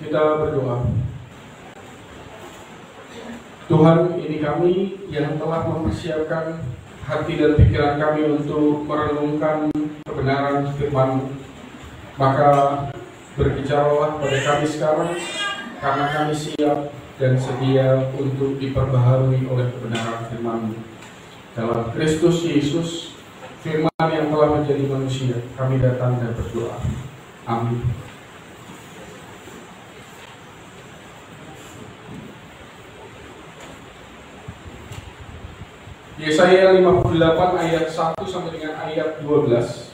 Kita berdoa. Tuhan, ini kami yang telah mempersiapkan hati dan pikiran kami untuk merenungkan kebenaran firman-Mu. Maka berbicaralah pada kami sekarang, karena kami siap dan sedia untuk diperbaharui oleh kebenaran firman-Mu. Dalam Kristus Yesus, firman yang telah menjadi manusia, kami datang dan berdoa. Amin. Yesaya 58 ayat 1 sampai dengan ayat 12.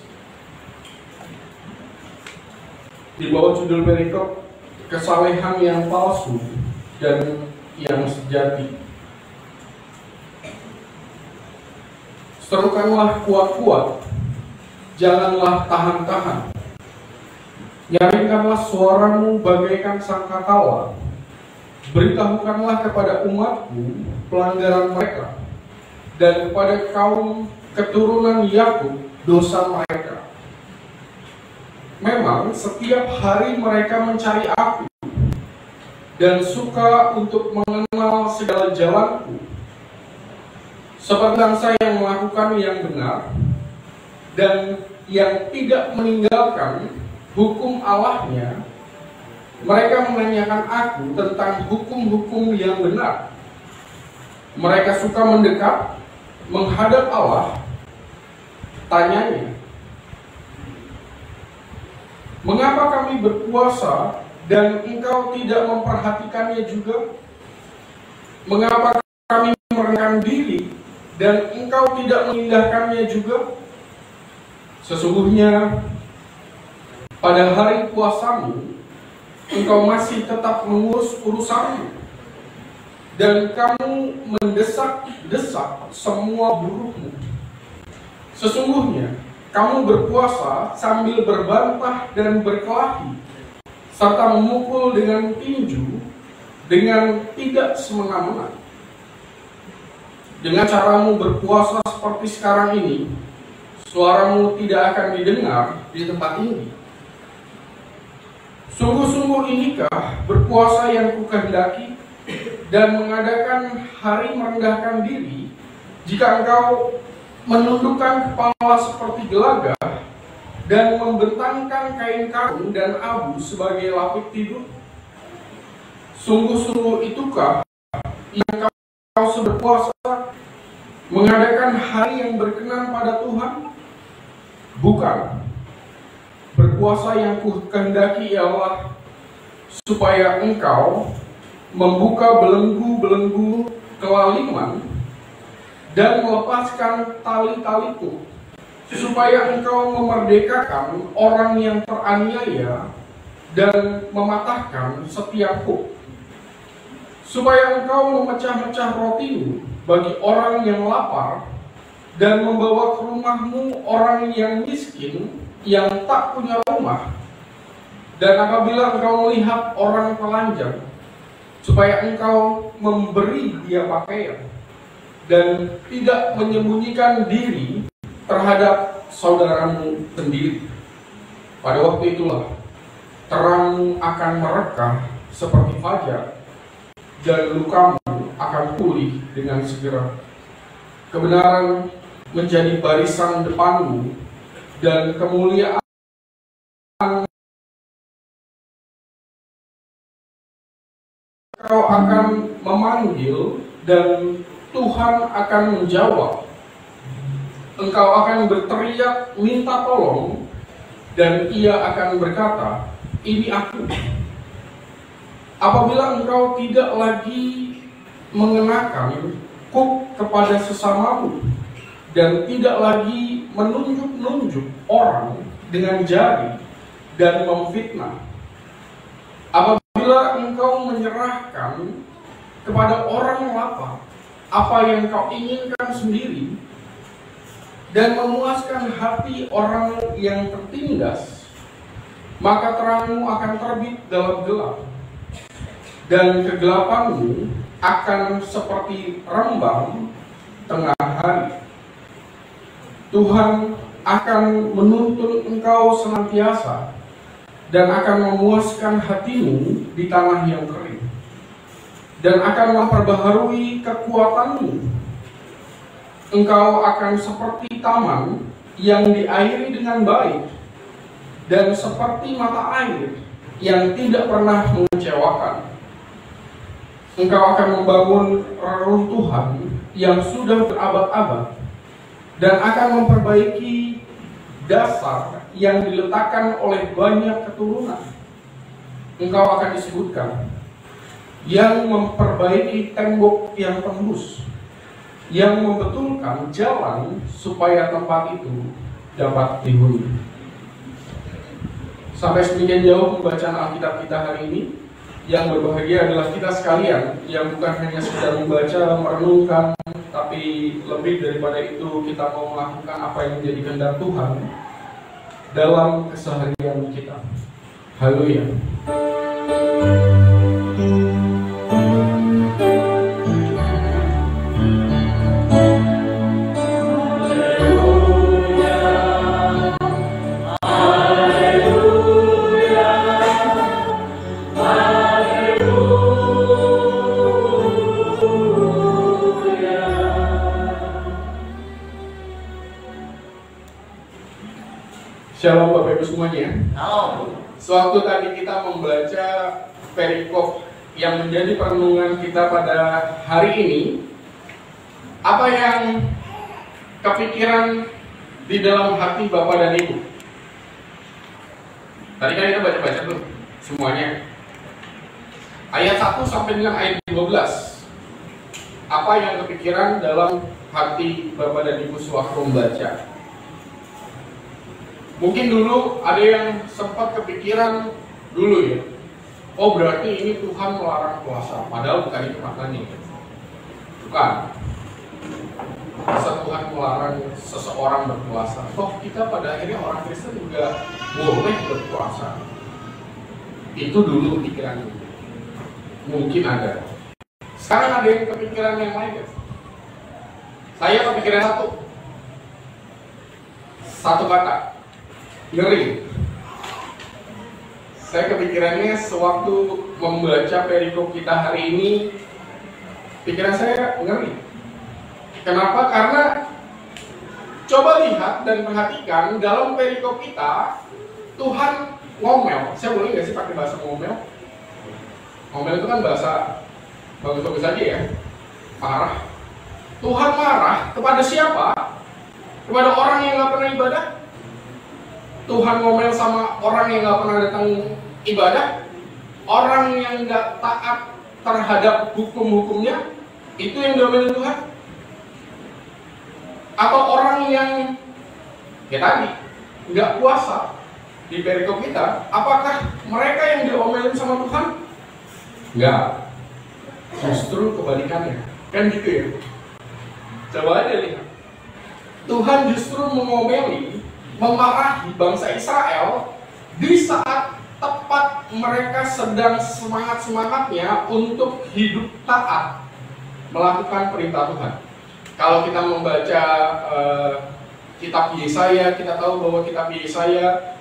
Di bawah judul perikop kesalehan yang palsu dan yang sejati. Serukanlah kuat-kuat, janganlah tahan-tahan. Nyaringkanlah suaramu bagaikan sangkakala. Beritahukanlah kepada umatku pelanggaran mereka, dan kepada kaum keturunan Yakub dosa mereka. Memang setiap hari mereka mencari aku dan suka untuk mengenal segala jalanku. Seperti bangsa yang melakukan yang benar dan yang tidak meninggalkan hukum Allahnya, mereka menanyakan aku tentang hukum-hukum yang benar. Mereka suka mendekat, menghadap Allah, tanyanya, mengapa kami berpuasa dan engkau tidak memperhatikannya juga? Mengapa kami merendahkan diri dan engkau tidak mengindahkannya juga? Sesungguhnya pada hari puasamu engkau masih tetap mengurus urusanmu, dan kamu mendesak-desak semua buruhmu. Sesungguhnya kamu berpuasa sambil berbantah dan berkelahi, serta memukul dengan tinju dengan tidak semena-mena. Dengan caramu berpuasa seperti sekarang ini, suaramu tidak akan didengar di tempat ini. Sungguh-sungguh inikah berpuasa yang kukehendaki, dan mengadakan hari merendahkan diri, jika engkau menundukkan kepala seperti gelagah dan membentangkan kain karung dan abu sebagai lapik tidur? Sungguh-sungguh itukah yang kau berpuasa, mengadakan hari yang berkenan pada Tuhan? Bukan. Berpuasa yang kukehendaki ialah supaya engkau membuka belenggu-belenggu kelaliman dan melepaskan tali-taliku, supaya engkau memerdekakan orang yang teraniaya dan mematahkan setiap hook, supaya engkau memecah-mecah rotimu bagi orang yang lapar dan membawa ke rumahmu orang yang miskin yang tak punya rumah. Dan apabila engkau melihat orang telanjang, supaya engkau memberi dia pakaian dan tidak menyembunyikan diri terhadap saudaramu sendiri. Pada waktu itulah terangmu akan merekah seperti fajar, dan lukamu akan pulih dengan segera. Kebenaran menjadi barisan depanmu, dan kemuliaan kau akan memanggil, dan Tuhan akan menjawab. Engkau akan berteriak minta tolong, dan Ia akan berkata, ini aku. Apabila engkau tidak lagi mengenakan kuk kepada sesamamu, dan tidak lagi menunjuk-nunjuk orang dengan jari dan memfitnah. Apabila engkau menyerahkan kepada orang lapar apa yang kau inginkan sendiri, dan memuaskan hati orang yang tertindas, maka terangmu akan terbit dalam gelap, dan kegelapanmu akan seperti rembang tengah hari. Tuhan akan menuntun engkau senantiasa, dan akan memuaskan hatimu di tanah yang kering, dan akan memperbaharui kekuatanmu. Engkau akan seperti taman yang diairi dengan baik, dan seperti mata air yang tidak pernah mengecewakan. Engkau akan membangun reruntuhan yang sudah berabad-abad, dan akan memperbaiki dasar yang diletakkan oleh banyak keturunan. Engkau akan disebutkan yang memperbaiki tembok yang tembus, yang membetulkan jalan supaya tempat itu dapat dihuni. Sampai sedemikian jauh pembacaan Alkitab kita hari ini. Yang berbahagia adalah kita sekalian yang bukan hanya sekedar membaca, merenungkan, tapi lebih daripada itu kita mau melakukan apa yang menjadi kehendak Tuhan dalam keseharian kita. Haleluya. Shalom Bapak Ibu semuanya. Halo. Sewaktu tadi kita membaca perikop yang menjadi perenungan kita pada hari ini, apa yang kepikiran di dalam hati Bapak dan Ibu? Tadi kan kita baca-baca tuh semuanya. Ayat 1 sampai dengan ayat 12. Apa yang kepikiran dalam hati Bapak dan Ibu sewaktu membaca? Mungkin dulu ada yang sempat kepikiran dulu ya, oh berarti ini Tuhan melarang puasa, padahal bukan itu maknanya. Bukan. Masa Tuhan melarang seseorang berpuasa? Toh kita pada akhirnya orang Kristen juga boleh berpuasa. Itu dulu pikiran. Mungkin ada. Sekarang ada yang kepikiran yang lain. Saya kepikiran satu kata. Ngeri. Saya kepikirannya sewaktu membaca perikop kita hari ini, pikiran saya ngeri. Kenapa? Karena coba lihat dan perhatikan dalam perikop kita, Tuhan ngomel. Saya boleh nggak sih pakai bahasa ngomel? Ngomel itu kan bahasa bagus-bagus aja ya. Marah. Tuhan marah kepada siapa? Kepada orang yang nggak pernah ibadah? Tuhan ngomel sama orang yang nggak pernah datang ibadah, orang yang nggak taat terhadap hukum-hukumnya, itu yang diomelin Tuhan? Atau orang yang ya tadi nggak puasa di perikop kita, apakah mereka yang diomelin sama Tuhan? Nggak, justru kebalikannya, kan gitu ya. Coba aja lihat, Tuhan justru mengomeli, memarahi bangsa Israel di saat tepat mereka sedang semangat-semangatnya untuk hidup taat melakukan perintah Tuhan. Kalau kita membaca kitab Yesaya, kita tahu bahwa kitab Yesaya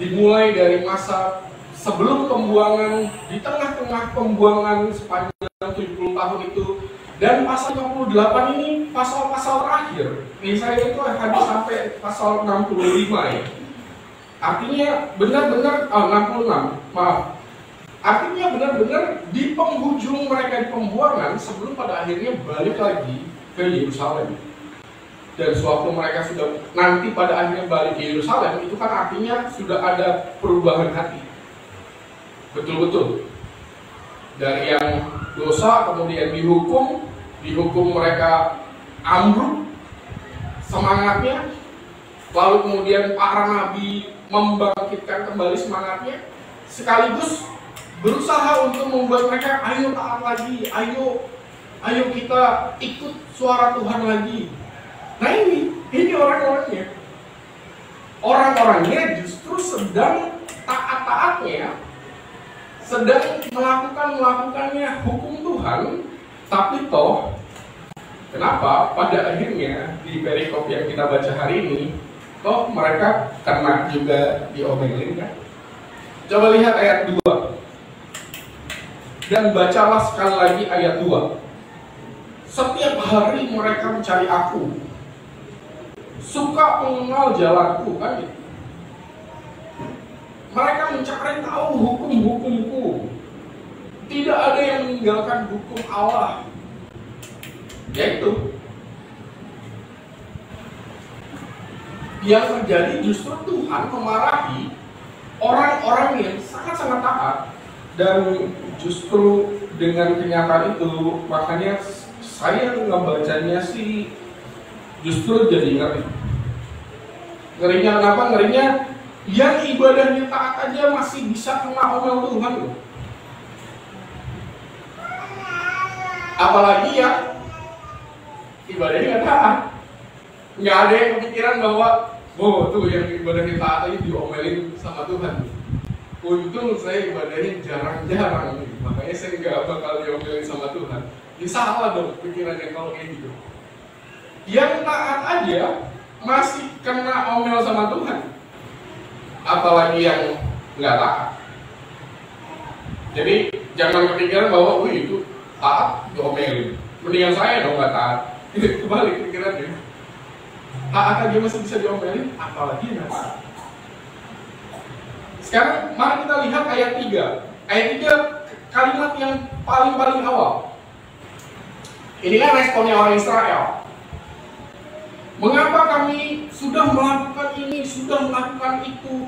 dimulai dari masa sebelum pembuangan, di tengah-tengah pembuangan sepanjang 70 tahun itu. Dan pasal 58 ini pasal-pasal terakhir. Yesaya itu habis sampai pasal 65 ya. Artinya benar-benar 66. Maaf. Artinya benar-benar di penghujung mereka di pembuangan sebelum pada akhirnya balik lagi ke Yerusalem. Dan sewaktu mereka sudah nanti pada akhirnya balik ke Yerusalem, itu kan artinya sudah ada perubahan hati. Betul-betul. Dari yang dosa kemudian dihukum mereka ambruk semangatnya, lalu kemudian para nabi membangkitkan kembali semangatnya, sekaligus berusaha untuk membuat mereka ayo taat lagi, ayo kita ikut suara Tuhan lagi. Nah ini orang-orangnya justru sedang taat-taatnya, sedang melakukannya hukum Tuhan, tapi toh kenapa pada akhirnya di perikop yang kita baca hari ini toh mereka kena juga diomelin kan? Coba lihat ayat 2. Dan bacalah sekali lagi ayat 2. Setiap hari mereka mencari aku, suka mengenal jalanku, kan gitu. Mereka mencari tahu hukum-hukumku. Tidak ada yang meninggalkan hukum Allah. Yaitu yang terjadi justru Tuhan memarahi orang-orang yang sangat-sangat taat. Dan justru dengan kenyataan itu, makanya saya ngebacanya sih justru jadi ngeri. Ngerinya kenapa? Ngerinya yang ibadahnya taat aja masih bisa kena omel Tuhan loh. Apalagi ya ibadahnya nggak taat. Nggak ada yang kepikiran bahwa oh tuh yang ibadahnya taat aja diomelin sama Tuhan. Untung saya ibadahnya jarang-jarang, makanya saya nggak bakal diomelin sama Tuhan. Ini salah dong pikirannya kalau kayak gitu. Yang taat aja masih kena omel sama Tuhan, apalagi yang nggak taat. Jadi jangan kepikiran bahwa itu taat diomelin, mendingan saya dong nggak taat. Kebalik pikirannya. Taat aja masih bisa diomelin, apalagi yang nggak taat. Sekarang mari kita lihat ayat 3. Ayat 3 kalimat yang paling awal. Inilah responnya orang Israel. Mengapa kami sudah melakukan ini, sudah melakukan itu,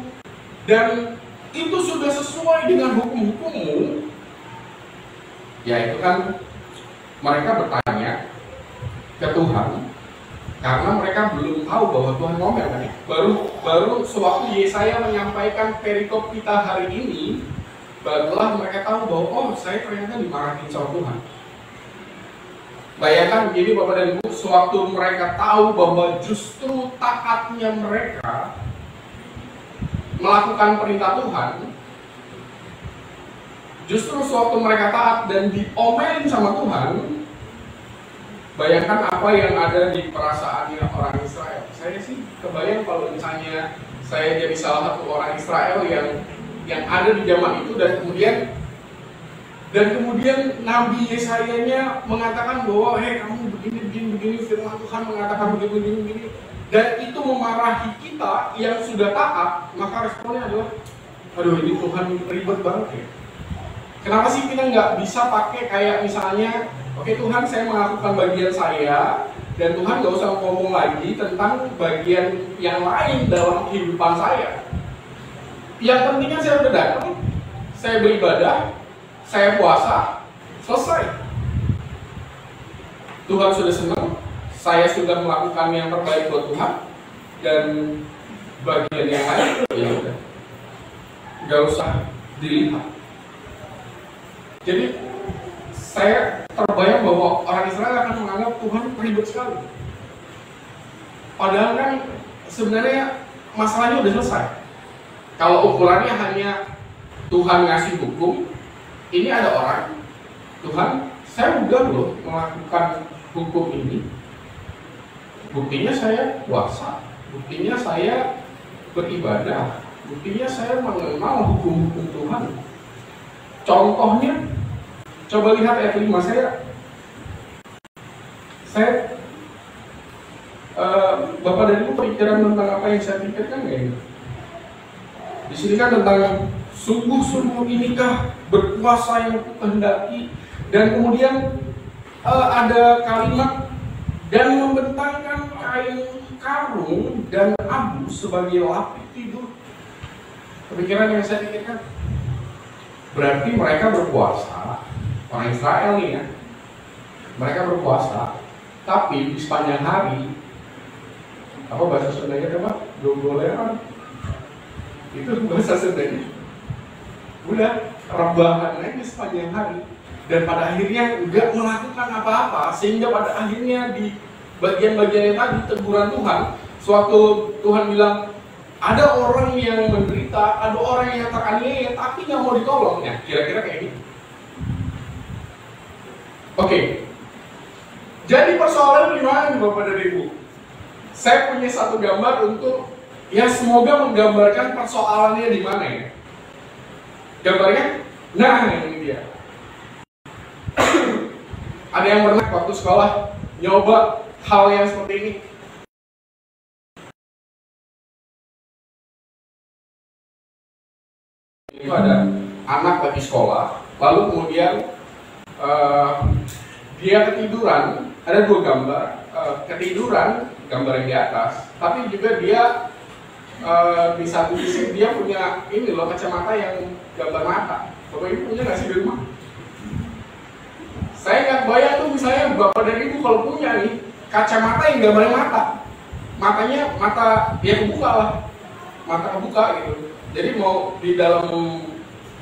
dan itu sudah sesuai dengan hukum-hukummu? Ya itu kan mereka bertanya ke Tuhan karena mereka belum tahu bahwa Tuhan ngomel kan ya. Baru sewaktu Yesaya menyampaikan perikop kita hari ini, barulah mereka tahu bahwa oh saya ternyata dimarahin sama Tuhan. Bayangkan begini Bapak dan Ibu, sewaktu mereka tahu bahwa justru taatnya mereka melakukan perintah Tuhan, justru sewaktu mereka taat dan diomelin sama Tuhan, bayangkan apa yang ada di perasaannya orang Israel. Saya sih kebayang kalau misalnya saya jadi salah satu orang Israel yang ada di zaman itu, dan kemudian Nabi Yesaya-nya mengatakan bahwa kamu begini, firman Tuhan mengatakan begini, dan itu memarahi kita yang sudah taat, maka responnya adalah aduh ini Tuhan ribet banget ya. Kenapa sih kita nggak bisa pakai kayak misalnya oke Tuhan saya melakukan bagian saya, dan Tuhan nggak usah ngomong lagi tentang bagian yang lain dalam kehidupan saya. Yang pentingnya saya udah datang, saya beribadah, saya puasa, selesai. Tuhan sudah senang, saya sudah melakukan yang terbaik buat Tuhan, dan bagian yang lain ya udah, nggak usah dilihat. Jadi saya terbayang bahwa orang Israel akan menganggap Tuhan ribet sekali. Padahal kan sebenarnya masalahnya udah selesai. Kalau ukurannya hanya Tuhan ngasih hukum, ini ada orang, Tuhan saya udah loh melakukan hukum ini, buktinya saya puasa, buktinya saya beribadah, buktinya saya mengenal hukum-hukum Tuhan. Contohnya, coba lihat ayat 5. Saya Bapak dan Ibu pikiran tentang apa yang saya pikirkan nggak ini? Di sini kan tentang sungguh-sungguh inikah berkuasa yang kukehendaki, dan kemudian ada kalimat dan membentangkan kain karung dan abu sebagai lapis tidur. Kepikiran yang saya pikirkan, berarti mereka berpuasa, orang Israel nih ya, mereka berpuasa, tapi di sepanjang hari, apa bahasa Sundanya apa? Dogoleran. Itu bahasa Sundanya. Udah rebahan aja sepanjang hari, dan pada akhirnya nggak melakukan apa-apa, sehingga pada akhirnya di bagian-bagian yang tadi teguran Tuhan, suatu Tuhan bilang ada orang yang menderita, ada orang yang teraniaya, tapi nggak mau ditolong. Ya, kira-kira kayak gitu. Oke. Jadi persoalan gimana Bapak dan Ibu? Saya punya satu gambar untuk ya semoga menggambarkan persoalannya di mana ya. Gambarnya, nah ini dia. Ada yang pernah waktu sekolah nyoba hal yang seperti ini? Itu ada anak lagi sekolah, lalu kemudian dia ketiduran. Ada dua gambar, ketiduran gambar yang di atas, tapi juga dia di satu sisi dia punya ini loh, kacamata yang gambar mata. Bapak Ibu punya nggak sih di rumah? Saya nggak bayang tuh misalnya Bapak dan Ibu kalau punya nih kacamata yang gambar mata, matanya mata dia kebuka lah, mata kebuka gitu. Jadi mau di dalam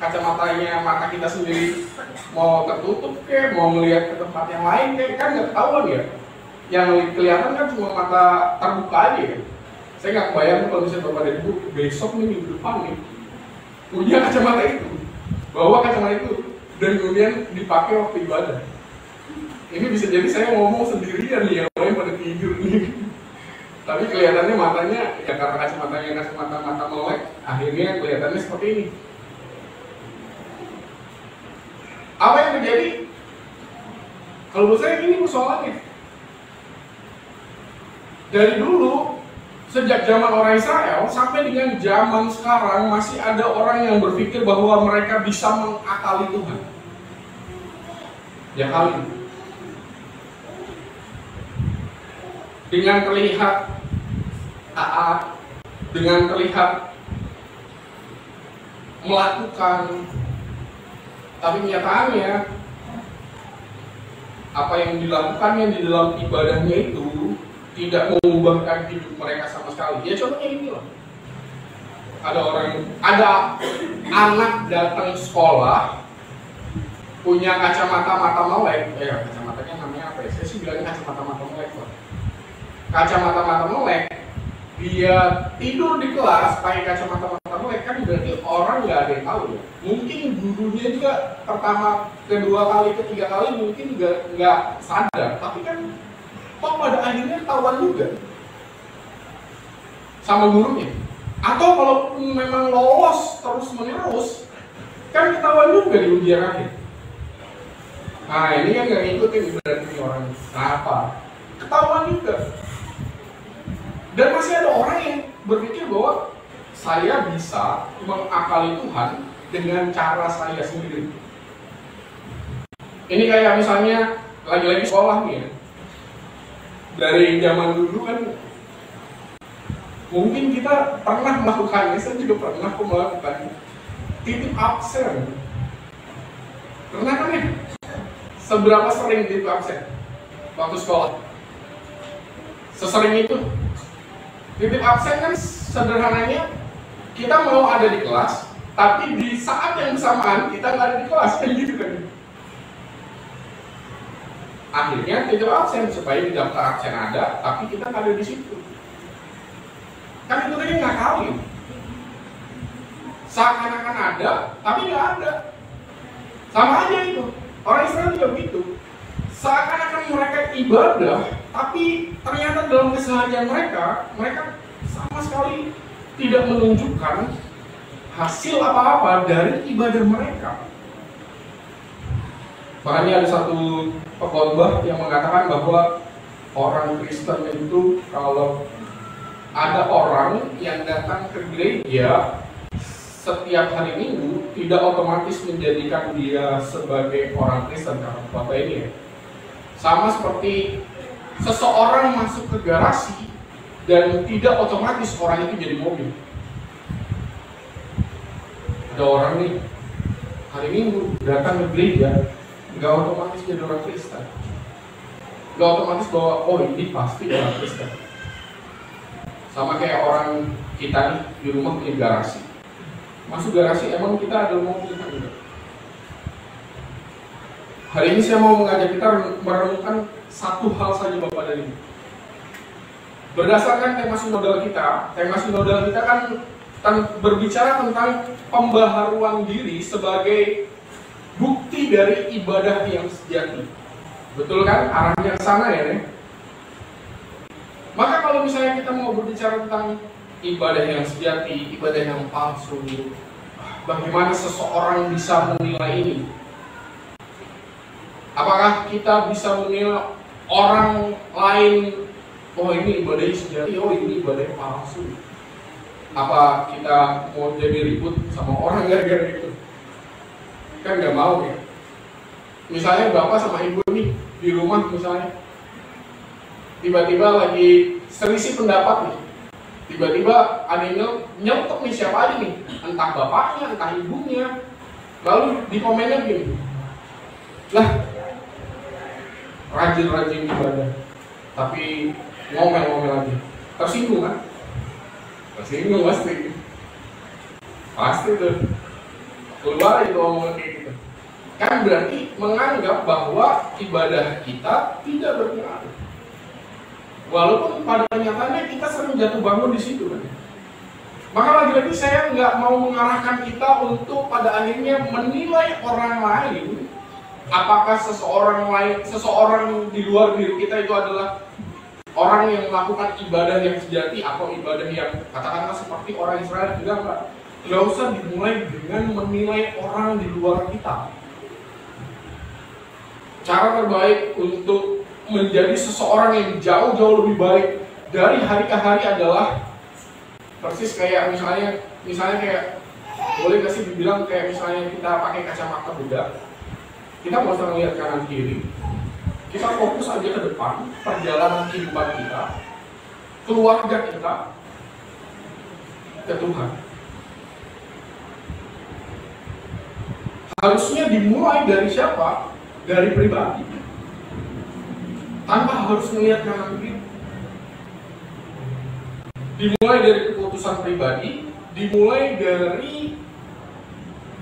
kacamatanya mata kita sendiri mau tertutup ke, mau melihat ke tempat yang lain kayak kan nggak ketahuan ya. Yang kelihatan kan cuma mata terbuka aja kan. Saya nggak kebayang kalau misalnya Bapak dan Ibu besok nih minggu depan nih punya kacamata itu, bawa kacamata itu dan kemudian dipakai waktu ibadah. Ini bisa jadi saya ngomong sendirian nih, yang lain pada tidur nih. Tapi kelihatannya matanya ya karena kacamatanya mata melek, akhirnya kelihatannya seperti ini. Apa yang terjadi? Kalau menurut saya ini persoalannya. Dari dulu, sejak zaman orang Israel sampai dengan zaman sekarang masih ada orang yang berpikir bahwa mereka bisa mengakali Tuhan. Ya kali. Dengan terlihat taat, dengan terlihat melakukan, tapi nyatanya apa yang dilakukannya di dalam ibadahnya itu tidak mengubahkan hidup mereka sama sekali. Ya contohnya ini loh. Ada anak datang sekolah punya kacamata mata melek. Kacamatanya namanya apa ya? Saya sih bilangnya kacamata mata melek loh. Kacamata mata melek, dia tidur di kelas pakai kacamata mata melek, kan berarti orang nggak ada yang tahu ya. Mungkin gurunya juga pertama, kedua kali, ketiga kali mungkin juga nggak sadar, tapi kan toh pada akhirnya ketahuan juga sama gurunya. Atau kalau memang lolos terus menerus, kan ketahuan juga di ujian akhir. Nah ini yang nggak ngikutin berarti orang. Kenapa? Ketahuan juga. Dan masih ada orang yang berpikir bahwa saya bisa mengakali Tuhan dengan cara saya sendiri. Ini kayak misalnya lagi-lagi sekolah nih ya. Dari zaman dulu kan mungkin kita pernah melakukannya, saya juga pernah melakukan titip absen. Pernah kan ya? Seberapa sering titip absen waktu sekolah? Sesering itu. Titip absen kan sederhananya kita mau ada di kelas, tapi di saat yang bersamaan kita nggak ada di kelas, kayak gitu kan. Akhirnya titip absen supaya di daftar absen ada, tapi kita nggak ada di situ. Kan itu tadi nggak kali. Seakan-akan ada, tapi nggak ada. Sama aja itu. Orang Israel juga begitu. Seakan-akan mereka ibadah, tapi ternyata dalam keseharian mereka sama sekali tidak menunjukkan hasil apa-apa dari ibadah mereka. Makanya ada satu pengkhotbah yang mengatakan bahwa orang Kristen itu kalau ada orang yang datang ke gereja setiap hari Minggu tidak otomatis menjadikan dia sebagai orang Kristen karena Bapak ini ya. Sama seperti seseorang masuk ke garasi dan tidak otomatis orang itu jadi mobil. Ada orang nih hari Minggu datang ke gereja, nggak otomatis jadi orang Kristen. Nggak otomatis bahwa oh ini pasti orang Kristen. Sama kayak orang kita nih di rumah punya garasi. Masuk garasi emang kita ada mobil kan enggak? Hari ini saya mau mengajak kita merenungkan satu hal saja Bapak dan Ibu. Berdasarkan tema sinodal kita kan berbicara tentang pembaharuan diri sebagai bukti dari ibadah yang sejati. Betul kan? Arahnya ke sana ya, nih. Maka kalau misalnya kita mau berbicara tentang ibadah yang sejati, ibadah yang palsu, bagaimana seseorang bisa menilai ini? Apakah kita bisa menilai orang lain, oh ini ibadahnya sejati, oh ini ibadahnya palsu? Apa kita mau jadi ribut sama orang gara-gara itu? Kan nggak mau ya. Misalnya bapak sama ibu nih di rumah misalnya, tiba-tiba lagi selisih pendapat nih, tiba-tiba ada yang nyetok nih siapa aja nih, entah bapaknya, entah ibunya, lalu di komennya gini, lah rajin-rajin ibadah, tapi ngomel-ngomel aja, tersinggung kan? Tersinggung pasti tuh keluar itu omongan kayak gitu. Kan berarti menganggap bahwa ibadah kita tidak berpengaruh. Walaupun pada kenyataannya kita sering jatuh bangun di situ kan. Maka lagi-lagi saya nggak mau mengarahkan kita untuk pada akhirnya menilai orang lain. Apakah seseorang di luar diri kita itu adalah orang yang melakukan ibadah yang sejati atau ibadah yang katakanlah seperti orang Israel? Enggak. Nggak usah dimulai dengan menilai orang di luar kita. Cara terbaik untuk menjadi seseorang yang jauh-jauh lebih baik dari hari ke hari adalah persis kayak misalnya kayak boleh nggak sih dibilang kayak misalnya kita pakai kacamata Buddha, kita nggak usah melihat kanan kiri, kita fokus aja ke depan, perjalanan kehidupan kita, keluarga kita, ke Tuhan. Harusnya dimulai dari siapa? Dari pribadi, tanpa harus melihat kanan kiri. Dimulai dari keputusan pribadi, dimulai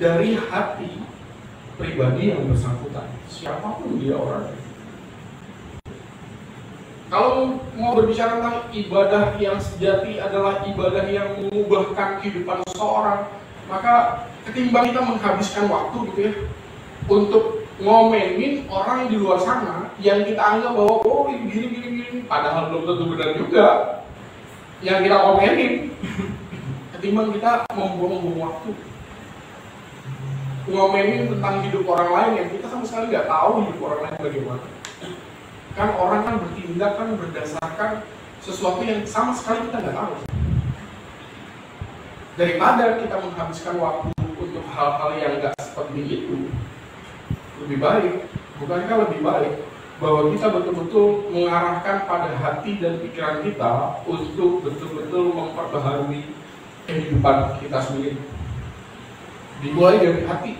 dari hati pribadi yang bersangkutan, siapapun dia orangnya. Kalau mau berbicara tentang ibadah yang sejati adalah ibadah yang mengubahkan kehidupan seseorang, maka ketimbang kita menghabiskan waktu gitu ya untuk ngomenin orang di luar sana yang kita anggap bahwa oh ini gini, padahal belum tentu benar juga yang kita komenin, ketimbang kita membuang waktu ngomenin tentang hidup orang lain yang kita sama sekali nggak tahu hidup orang lain bagaimana. Kan orang kan bertindak kan berdasarkan sesuatu yang sama sekali kita nggak tahu. Daripada kita menghabiskan waktu untuk hal-hal yang nggak seperti itu, lebih baik, bukankah lebih baik bahwa kita betul-betul mengarahkan pada hati dan pikiran kita untuk betul-betul memperbaharui kehidupan kita sendiri. Dimulai dari hati,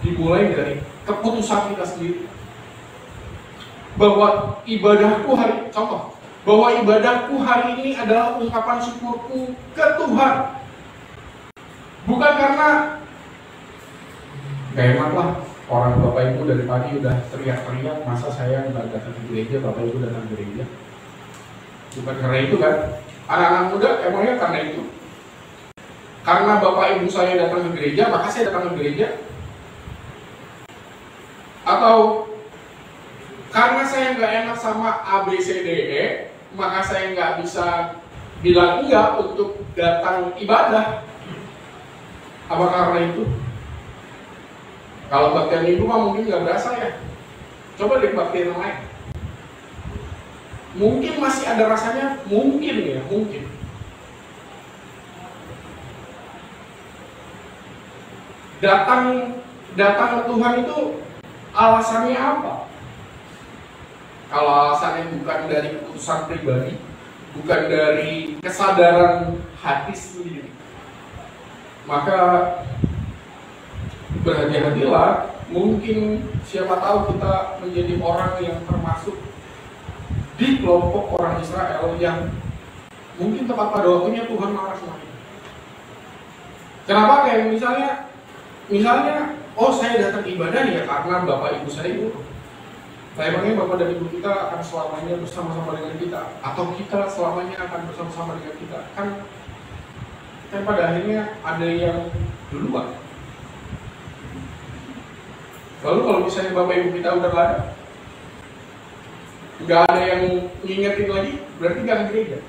dimulai dari keputusan kita sendiri. Bahwa ibadahku hari ini adalah ungkapan syukurku ke Tuhan. Bukan karena gak enak lah, orang bapak ibu dari pagi udah teriak-teriak, masa saya nggak datang ke gereja, bapak ibu datang ke gereja. Bukan karena itu kan, anak-anak muda emangnya karena itu. Karena bapak ibu saya datang ke gereja, maka saya datang ke gereja. Atau karena saya nggak enak sama ABCDE, maka saya nggak bisa bilang enggak untuk datang ibadah. Apa karena itu? Kalau baktian ibu mah mungkin nggak berasa ya. Coba deh baktian yang lain. Mungkin masih ada rasanya, mungkin ya, mungkin. Datang ke Tuhan itu alasannya apa? Kalau alasannya bukan dari keputusan pribadi, bukan dari kesadaran hati sendiri, maka berhati-hatilah. Mungkin siapa tahu kita menjadi orang yang termasuk di kelompok orang Israel yang mungkin tepat pada waktunya Tuhan marah sama kita. Kenapa? Kayak misalnya, oh saya datang ibadah ya karena bapak ibu saya itu. Nah emangnya bapak dan ibu kita akan selamanya bersama-sama dengan kita? Atau kita selamanya akan bersama-sama dengan kita? Kan pada akhirnya ada yang duluan. Lalu kalau misalnya bapak ibu kita udah nggak ada yang ngingetin lagi, berarti nggak gereja.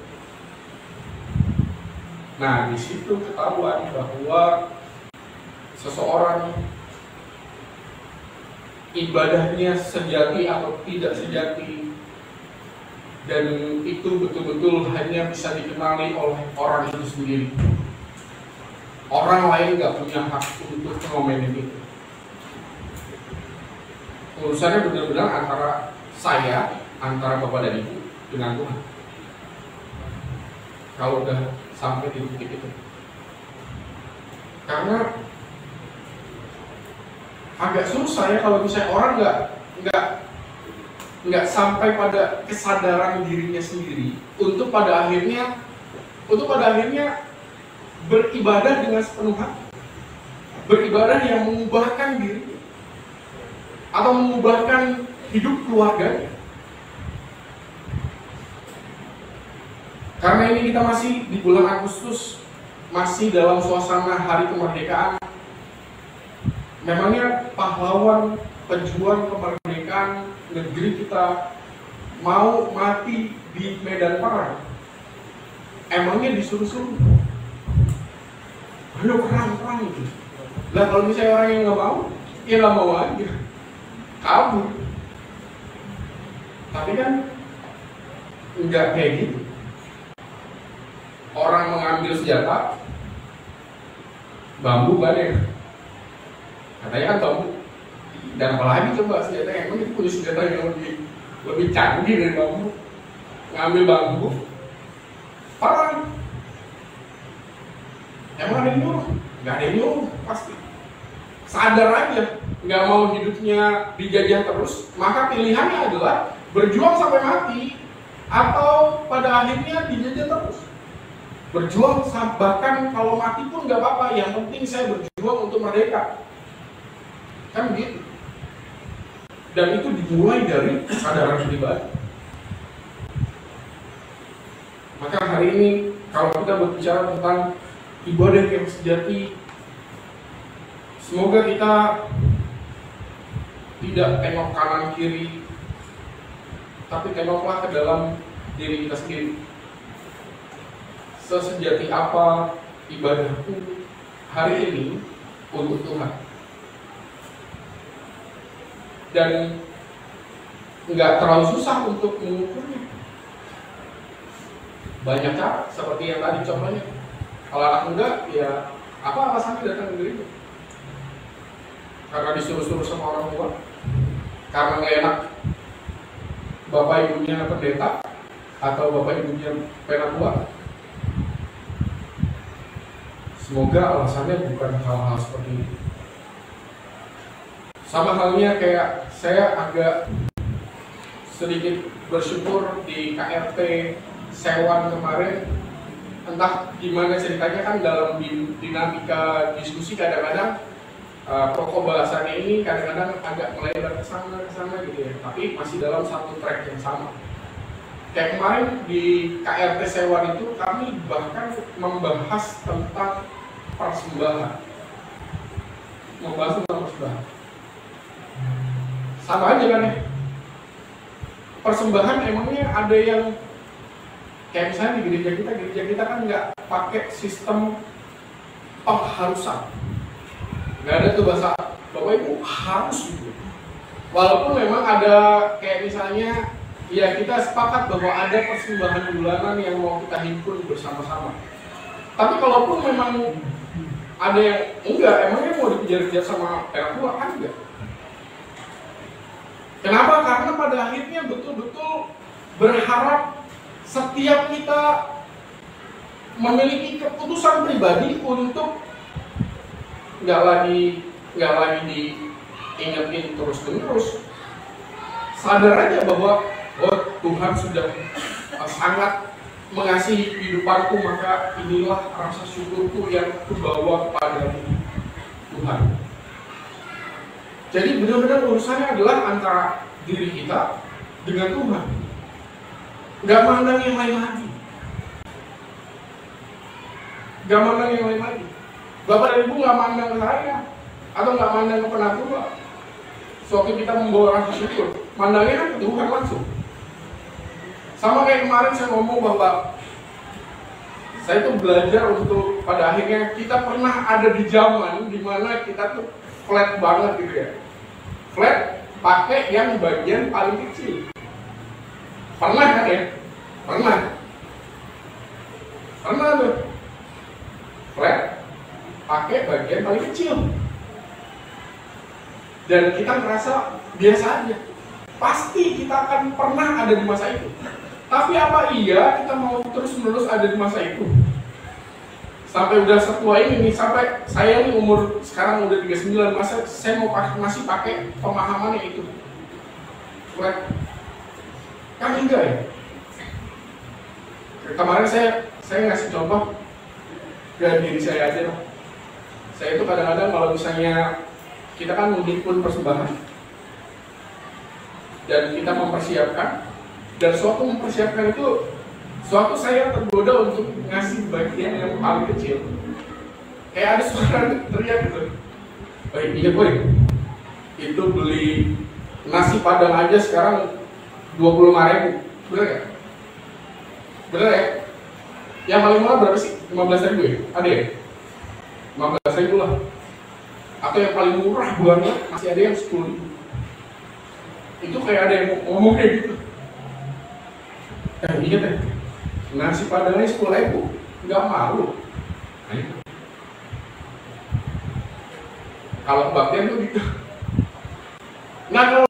Nah di situ ketahuan bahwa seseorang ibadahnya sejati atau tidak sejati, dan itu betul-betul hanya bisa dikenali oleh orang itu sendiri. Orang lain nggak punya hak untuk mengomentari itu. Urusannya benar-benar antara Bapak dan Ibu dengan Tuhan. Kalau udah sampai di titik itu, karena agak susah ya kalau misalnya orang nggak sampai pada kesadaran dirinya sendiri untuk pada akhirnya beribadah dengan sepenuh hati, beribadah yang mengubahkan diri atau mengubahkan hidup keluarganya. Karena ini kita masih di bulan Agustus, masih dalam suasana hari kemerdekaan. Memangnya pahlawan pejuang kemerdekaan negeri kita mau mati di medan perang? Emangnya disuruh-suruh? Ayo perang itu. Lah kalau misalnya orang yang nggak mau, ya nggak mau aja, kabur. Tapi kan nggak kayak gitu. Orang mengambil senjata, bambu kan ya, katanya kan bambu. Dan apalagi coba senjata yang emang itu punya senjata yang lebih canggih dari bambu. Ngambil bambu, perang. Emang ada yang nyuruh? Nggak ada yang nyuruh, pasti. Sadar aja, nggak mau hidupnya dijajah terus, maka pilihannya adalah berjuang sampai mati, atau pada akhirnya dijajah terus. Berjuang bahkan kalau mati pun nggak apa-apa, yang penting saya berjuang untuk merdeka. Kan begitu. Dan itu dimulai dari kesadaran pribadi. Maka hari ini kalau kita berbicara tentang ibadah yang sejati, semoga kita tidak tengok kanan kiri, tapi tengoklah ke dalam diri kita sendiri. Sesejati apa ibadahku hari ini untuk Tuhan. Dan nggak terlalu susah untuk mengukurnya. Banyak cara, seperti yang tadi contohnya. Kalau anak muda, ya apa alasannya datang ke gereja? Karena disuruh-suruh sama orang tua, karena nggak enak bapak ibunya pendeta, atau bapak ibunya penatua. Semoga alasannya bukan hal-hal seperti itu. Sama halnya kayak saya agak sedikit bersyukur di KRT Sewan kemarin. Entah gimana ceritanya, kan dalam dinamika diskusi kadang-kadang pokok bahasannya ini kadang-kadang agak melebar ke sana gitu ya. Tapi masih dalam satu track yang sama. Kayak kemarin di KRT Sewan itu kami bahkan membahas tentang persembahan. Membahas tentang persembahan. Sama aja kan ya. Persembahan emangnya ada yang kayak misalnya di gereja kita kan nggak pakai sistem pengharusan. Nggak ada tuh bahasa Bapak Ibu harus gitu. Walaupun memang ada kayak misalnya ya kita sepakat bahwa ada persembahan bulanan yang mau kita himpun bersama-sama. Tapi kalaupun memang ada yang enggak, emangnya mau dikejar-kejar sama penatua kan enggak? Kenapa? Karena pada akhirnya betul-betul berharap setiap kita memiliki keputusan pribadi untuk nggak lagi diingetin terus-menerus. Sadar aja bahwa Tuhan sudah sangat mengasihi kehidupanku, maka inilah rasa syukurku yang kubawa kepada Tuhan. Jadi benar-benar urusannya adalah antara diri kita dengan Tuhan. Gak mandang yang lain lagi. Gak mandang yang lain lagi. Bapak dan Ibu gak mandang ke saya, atau gak mandang ke penatua. Sewaktu kita membawa rasa syukur, mandangnya kan ke Tuhan langsung. Sama kayak kemarin saya ngomong bahwa Saya tuh belajar untuk pada akhirnya kita pernah ada di zaman dimana kita tuh flat banget gitu ya. Flat pakai yang bagian paling kecil. Pernah kan ya? Pernah tuh. Flat pakai bagian paling kecil. Dan kita merasa biasa aja. Pasti kita akan pernah ada di masa itu. Tapi apa iya kita mau terus-menerus ada di masa itu? Sampai udah setua ini nih, sampai saya nih umur sekarang udah 39, masa saya mau masih pakai pemahamannya itu? Kan enggak ya? Kemarin saya ngasih contoh ke diri saya aja. Saya itu kadang-kadang kalau misalnya kita kan menimbun persembahan dan kita mempersiapkan, dan suatu mempersiapkan itu suatu saya tergoda untuk ngasih bagian yang paling kecil. Kayak ada suara teriak gitu, iya boy, itu beli nasi padang aja sekarang 25.000, bener gak? Bener ya? Yang paling murah berapa sih? 15.000 ya? Ada ya? 15.000 lah. Atau yang paling murah bulannya masih ada yang 10.000. Itu kayak ada yang ngomong kayak gitu. Ingat ya, nasi padangnya 10.000, nggak malu. Kalau kebaktian tuh gitu. Nah kalau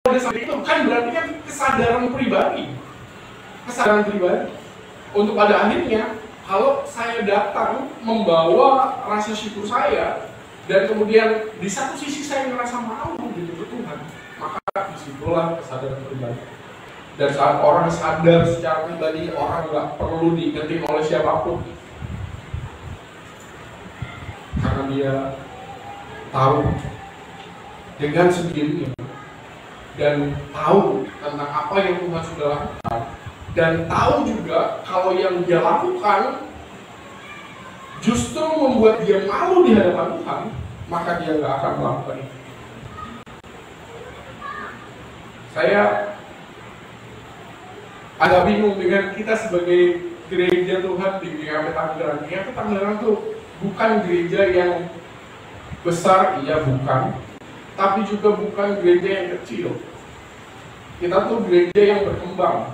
udah sampai itu kan berarti kan kesadaran pribadi. Untuk pada akhirnya, kalau saya datang membawa rasa syukur saya, dan kemudian di satu sisi saya merasa malu gitu ke Tuhan, maka disitulah kesadaran pribadi. Dan saat orang sadar secara pribadi, orang nggak perlu diingetin oleh siapapun, karena dia tahu dengan sendirinya dan tahu tentang apa yang Tuhan sudah lakukan, dan tahu juga kalau yang dia lakukan justru membuat dia malu di hadapan Tuhan, maka dia nggak akan melakukan itu. Saya agak bingung dengan kita sebagai gereja Tuhan di GKP Tangerang. GKP Tangerang tuh bukan gereja yang besar, iya bukan, tapi juga bukan gereja yang kecil. Kita tuh gereja yang berkembang.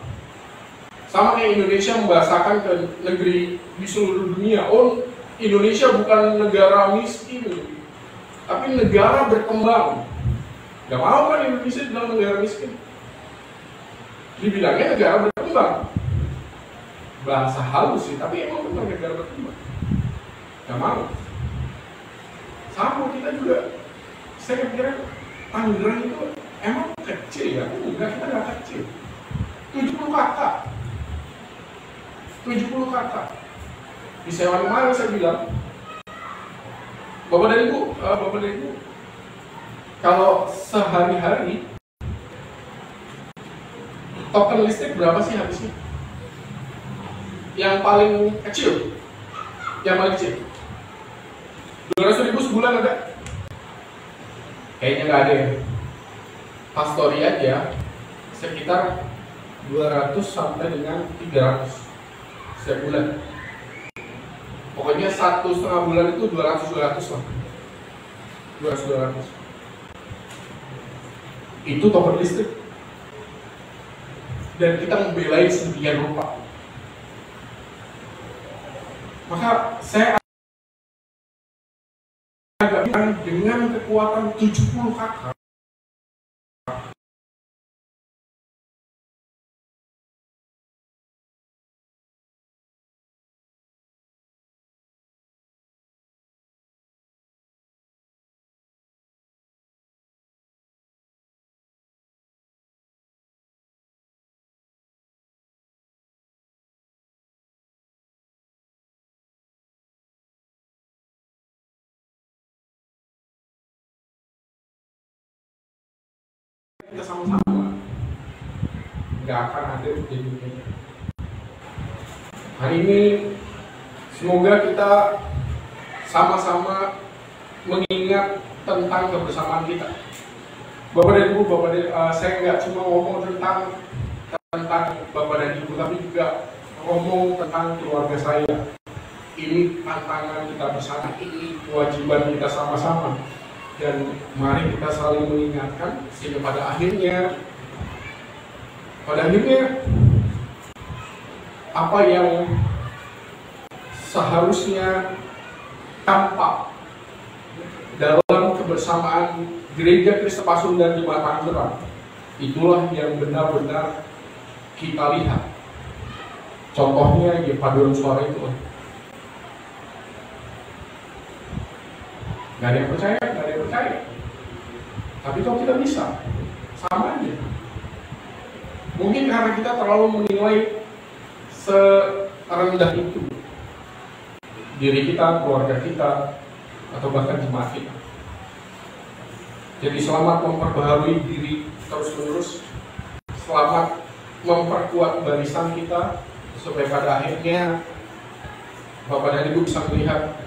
Sama kayak Indonesia membahasakan ke negeri di seluruh dunia, oh Indonesia bukan negara miskin, tapi negara berkembang. Gak mau kan Indonesia bilang negara miskin? Dibilangnya negara berkembang. Bahasa halus sih, tapi emang benar negara berkembang. Gak mau. Sama kita juga. Saya kira Tangerang itu emang kecil ya? Enggak, kita nggak kecil. 70 kakak. 70 kakak. Di sewa kemarin saya bilang, Bapak dan Ibu, kalau sehari-hari token listrik berapa sih habisnya? Yang paling kecil, 200.000 sebulan ada? Kayaknya nggak ada ya. Pastori aja sekitar 200 sampai dengan 300 setiap bulan. Pokoknya 1,5 bulan itu 200 lah. 200. Itu token listrik. Dan kita membelai sedemikian rupa. Maka saya agak bingung dengan kekuatan 70 kakak. Kita sama-sama nggak akan ada di dunia. Hari ini semoga kita sama-sama mengingat tentang kebersamaan kita. Bapak dan Ibu, saya nggak cuma ngomong tentang Bapak dan Ibu, tapi juga ngomong tentang keluarga saya. ini tantangan kita bersama, ini kewajiban kita sama-sama. Dan mari kita saling mengingatkan sehingga pada akhirnya apa yang seharusnya tampak dalam kebersamaan Gereja Kristen Pasundan di Tanggerang, itulah yang benar-benar kita lihat. Contohnya ya paduan suara itu. Gak ada yang percaya. Tapi kalau kita bisa, sama aja. Mungkin karena kita terlalu menilai serendah itu diri kita, keluarga kita, atau bahkan jemaat kita. Jadi selamat memperbaharui diri terus-menerus, selamat memperkuat barisan kita, supaya pada akhirnya Bapak dan Ibu bisa melihat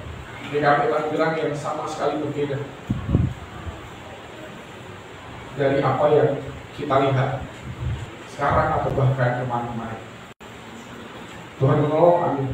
GKP Tanggerang yang sama sekali berbeda dari apa yang kita lihat sekarang atau bahkan kemarin-kemarin. Tuhan menolong, amin.